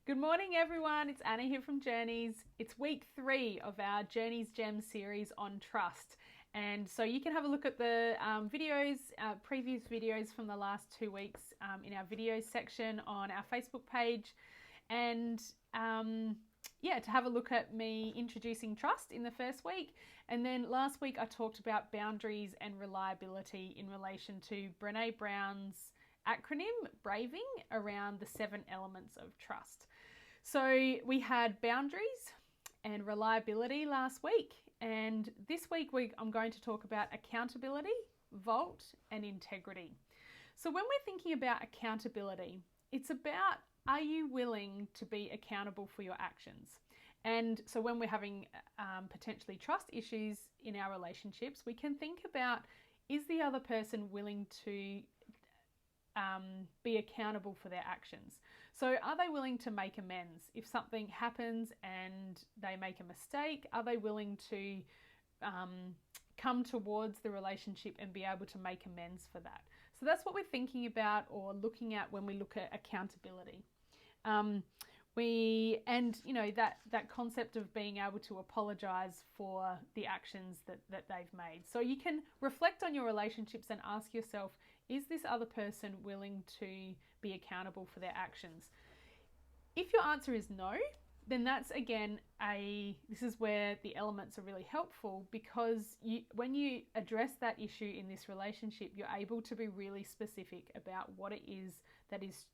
Good morning, everyone. It's Anna here from Journeys. It's week 3 of our Journeys Gem series on trust. And so you can have a look at the previous videos from the last 2 weeks in our videos section on our Facebook page. And to have a look at me introducing trust in the first week. And then last week I talked about boundaries and reliability in relation to Brene Brown's acronym Braving around the 7 elements of trust. So we had boundaries and reliability last week, and this week I'm going to talk about accountability, vault, and integrity. So when we're thinking about accountability, it's about, are you willing to be accountable for your actions? And so when we're having potentially trust issues in our relationships, we can think about, is the other person willing to be accountable for their actions? So are they willing to make amends if something happens and they make a mistake? Are they willing to come towards the relationship and be able to make amends for that? So that's what we're thinking about or looking at when we look at accountability. That concept of being able to apologize for the actions that they've made. So you can reflect on your relationships and ask yourself, is this other person willing to be accountable for their actions? If your answer is no, then that's again this is where the elements are really helpful, because when you address that issue in this relationship, you're able to be really specific about what it is that is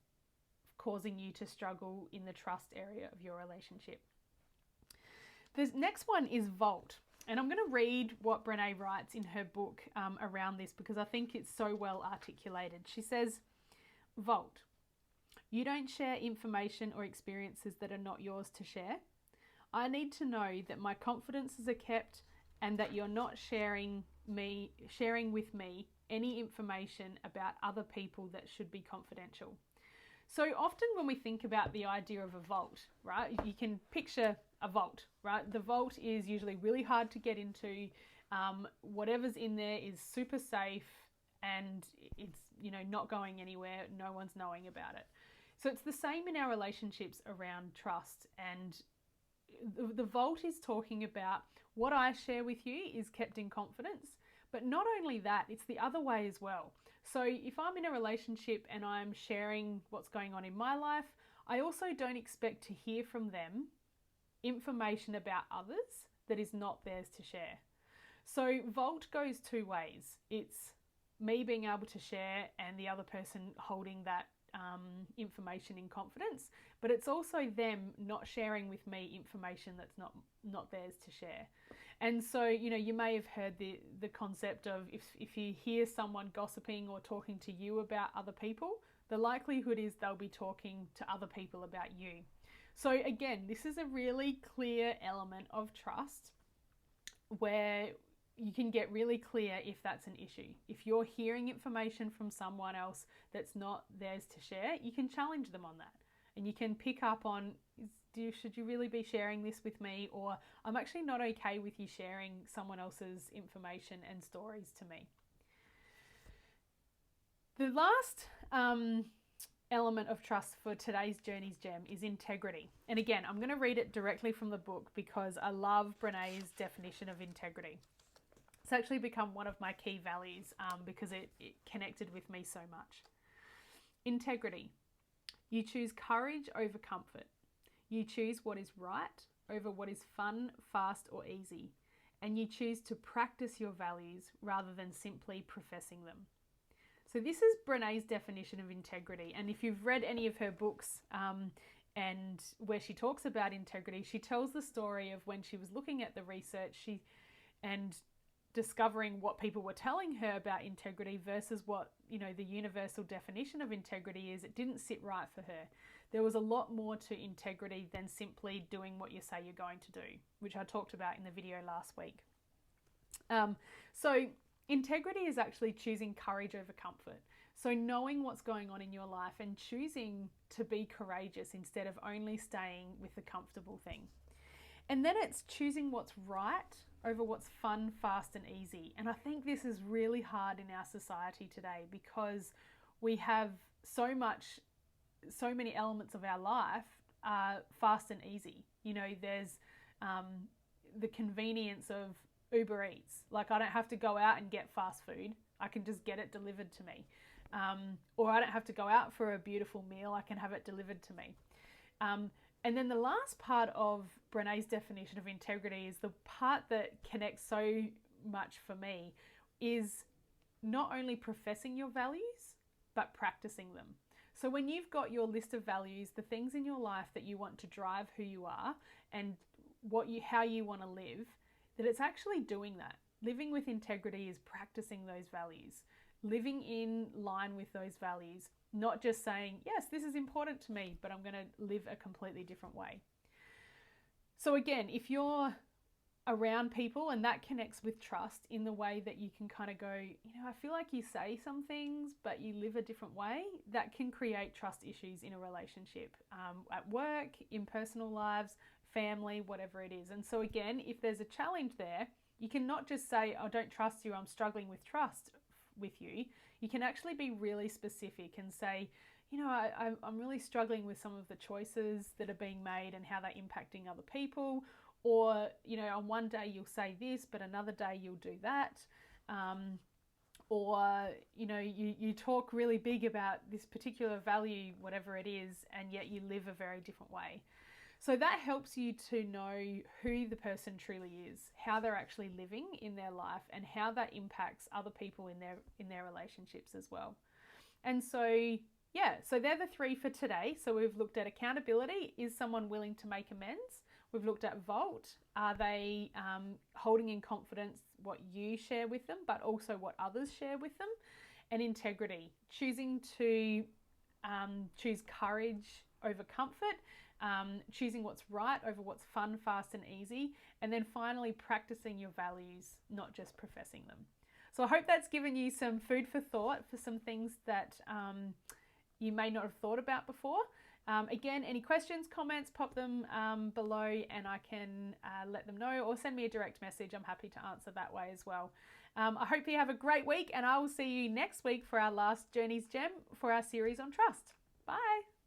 causing you to struggle in the trust area of your relationship. The next one is vault. And I'm going to read what Brene writes in her book around this, because I think it's so well articulated. She says, vault. You don't share information or experiences that are not yours to share. I need to know that my confidences are kept and that you're not sharing with me any information about other people that should be confidential. So often when we think about the idea of a vault, right, you can picture a vault, right? The vault is usually really hard to get into. Whatever's in there is super safe and it's, not going anywhere. No one's knowing about it. So it's the same in our relationships around trust. And the vault is talking about what I share with you is kept in confidence. But not only that, it's the other way as well. So if I'm in a relationship and I'm sharing what's going on in my life, I also don't expect to hear from them information about others that is not theirs to share. So vault goes 2 ways. It's me being able to share and the other person holding that information in confidence, but it's also them not sharing with me information that's not theirs to share. And so you may have heard the concept of if you hear someone gossiping or talking to you about other people, the likelihood is they'll be talking to other people about you. So again, this is a really clear element of trust where you can get really clear if that's an issue. If you're hearing information from someone else that's not theirs to share, you can challenge them on that. And you can pick up on, should you really be sharing this with me? Or I'm actually not okay with you sharing someone else's information and stories to me. The last element of trust for today's Journeys Gem is integrity. And again, I'm going to read it directly from the book because I love Brene's definition of integrity. It's actually become one of my key values because it connected with me so much. Integrity. You choose courage over comfort. You choose what is right over what is fun, fast, or easy. And you choose to practice your values rather than simply professing them. So this is Brene's definition of integrity. And if you've read any of her books and where she talks about integrity, she tells the story of when she was looking at the research and discovering what people were telling her about integrity versus what, the universal definition of integrity is. It didn't sit right for her. There was a lot more to integrity than simply doing what you say you're going to do, which I talked about in the video last week. So integrity is actually choosing courage over comfort. So knowing what's going on in your life and choosing to be courageous instead of only staying with the comfortable thing. And then it's choosing what's right over what's fun, fast, and easy. And I think this is really hard in our society today because we have so many elements of our life are fast and easy. You know, there's the convenience of Uber Eats. Like, I don't have to go out and get fast food. I can just get it delivered to me. Or I don't have to go out for a beautiful meal. I can have it delivered to me. And then the last part of Brene's definition of integrity is the part that connects so much for me, is not only professing your values, but practicing them. So when you've got your list of values, the things in your life that you want to drive who you are and how you want to live, that it's actually doing that. Living with integrity is practicing those values, living in line with those values, not just saying, yes, this is important to me, but I'm going to live a completely different way. So again, if you're around people and that connects with trust in the way that you can kind of go, I feel like you say some things, but you live a different way, that can create trust issues in a relationship, at work, in personal lives, family, whatever it is. And so again, if there's a challenge there, you can not just say, I don't trust you, I'm struggling with trust with you. You can actually be really specific and say, I'm really struggling with some of the choices that are being made and how they're impacting other people. Or, on one day you'll say this, but another day you'll do that. Or, you talk really big about this particular value, whatever it is, and yet you live a very different way. So that helps you to know who the person truly is, how they're actually living in their life, and how that impacts other people in their relationships as well. And so, so they're the three for today. So we've looked at accountability. Is someone willing to make amends? We've looked at vault. Are they holding in confidence what you share with them, but also what others share with them? And integrity, choosing to choose courage over comfort, choosing what's right over what's fun, fast, and easy. And then finally, practicing your values, not just professing them. So I hope that's given you some food for thought for some things that you may not have thought about before. Again, any questions, comments, pop them below and I can let them know, or send me a direct message. I'm happy to answer that way as well. I hope you have a great week, and I will see you next week for our last Journey's Gem for our series on trust. Bye.